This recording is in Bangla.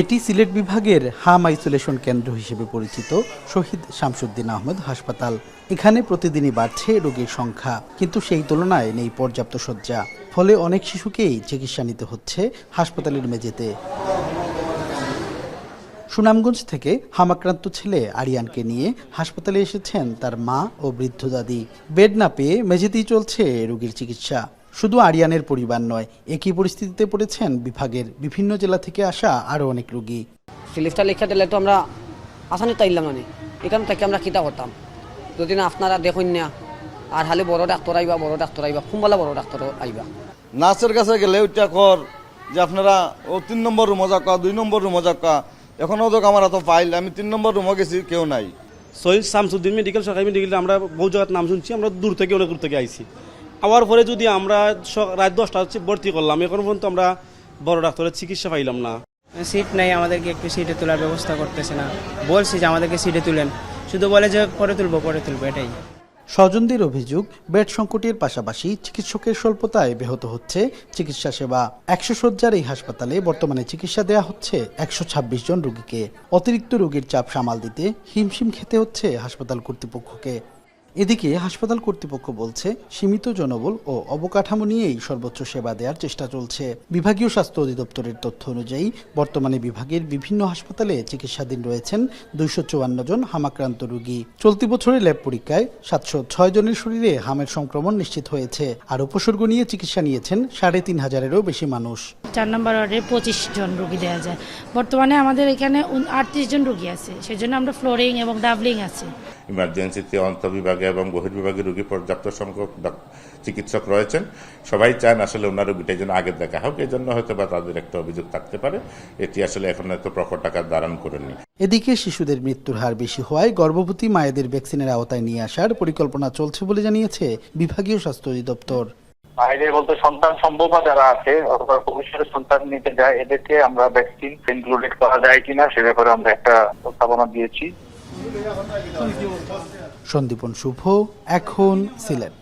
এটি সিলেট বিভাগের হাম আইসোলেশন কেন্দ্র হিসেবে পরিচিত শহীদ শামসুদ্দিন আহমেদ হাসপাতাল। এখানে প্রতিদিনই বাড়ছে রোগীর সংখ্যা, কিন্তু সেই তুলনায় নেই পর্যাপ্ত শয্যা। ফলে অনেক শিশুকেই চিকিৎসা নিতে হচ্ছে হাসপাতালের মেঝেতে। সুনামগঞ্জ থেকে হামাক্রান্ত ছেলে আরিয়ানকে নিয়ে হাসপাতালে এসেছেন তার মা ও বৃদ্ধ দাদি। বেড না পেয়ে মেঝেতেই চলছে রোগীর চিকিৎসা। শুধু আরিয়ানের পরিবার নয়, একই পরিস্থিতিতে পড়েছেন বিভাগের বিভিন্ন জেলা থেকে আসা আরও অনেক রোগী। ফিলিপটা লিখে দিলে তো আমরা আসানি তাইলাম না, এখান থেকে আমরা কিতা করতাম যদি না আপনারা দেখুন না। আর খালি বড় ডাক্তার আইবা খুমবালা বড় ডাক্তার আইবা। নার্সের কাছে গেলে ওইটা কর যে আপনারা 3 নম্বর রুমে যাকা 2 নম্বর রুমে যাকা। এখনও তো আমার এত ফাইল, আমি 3 নম্বর রুমে গেছি, কেউ নাই। শহীদ শামসুদ্দিন মেডিকেল সরকারি মেডিকেলে আমরা বহু জায়গার নাম শুনছি, আমরা দূর থেকে অনেক দূর থেকে আইছি। আবার পরে যদি আমরা রাত 10টা ভর্তি করলাম, এখন পর্যন্ত আমরা বড় ডাক্তারের চিকিৎসা পাইলাম না। সিট নেই, আমাদেরকে একটু সিটে তোলার ব্যবস্থা করতেছে না। বলছি যে আমাদেরকে সিটে তুলেন, শুধু বলে যে পরে তুলবো এটাই। স্বজনদের অভিযোগ, বেড সংকটের পাশাপাশি চিকিৎসকের স্বল্পতায় ব্যাহত হচ্ছে চিকিৎসা সেবা। 100 শয্যার এই হাসপাতালে বর্তমানে চিকিৎসা দেয়া হচ্ছে 126 জন রোগীকে। অতিরিক্ত রোগীর চাপ সামাল দিতে হিমশিম খেতে হচ্ছে হাসপাতাল কর্তৃপক্ষকে। এদিকে হাসপাতাল কর্তৃপক্ষ বলছে, সীমিত জনবল ও অবকাঠামো নিয়েই সর্বোচ্চ সেবা দেওয়ার চেষ্টা চলছে। বিভাগীয় স্বাস্থ্য অধিদপ্তরের তথ্য অনুযায়ী বর্তমানে বিভাগের বিভিন্ন হাসপাতালে চিকিৎসাধীন রয়েছেন 254 জন হামাক্রান্ত রোগী। চলতি বছরে ল্যাব পরীক্ষায় 706 জনের শরীরে হামের সংক্রমণ নিশ্চিত হয়েছে। আর উপসর্গ নিয়ে চিকিৎসা নিয়েছেন 3500-এরও বেশি মানুষ। 4 নম্বর ওয়ার্ডে 25 জন রোগী দেওয়া যায়। বর্তমানে আমাদের এখানে 38 জন রোগী আছে, সেজন্য আমরা ফ্লোরিং এবং ডাবলিং আছে। ইমার্জেন্সিতে অন্তর্বিভাগে এবং বহির্বিভাগে রোগী পর্যাপ্ত সংখ্যক চিকিৎসক রয়েছেন। সবাই চান আসলে ওনার রোগীটা যেন আগে দেখা হোক, এই জন্য হয়তো বা তাদের একটা অভিযোগ থাকতে পারে। এটি আসলে এখন হয়তো প্রকট আকার ধারণ করেনি। এদিকে শিশুদের মৃত্যুর হার বেশি হওয়ায় গর্ভবতী মায়েদের ভ্যাকসিনের আওতায় নিয়ে আসার পরিকল্পনা চলছে বলে জানিয়েছে বিভাগীয় স্বাস্থ্য অধিদপ্তর। বাইরে বলতে সন্তান সম্ভবা যারা আছে অথবা ভবিষ্যতে সন্তান নিতে যায়, এদেরকে আমরা ভ্যাকসিন ইনক্লুডেড করা যায় কিনা সে ব্যাপারে আমরা একটা প্রস্তাবনা দিয়েছি। সন্দীপন শুভ, এখন সিলেট।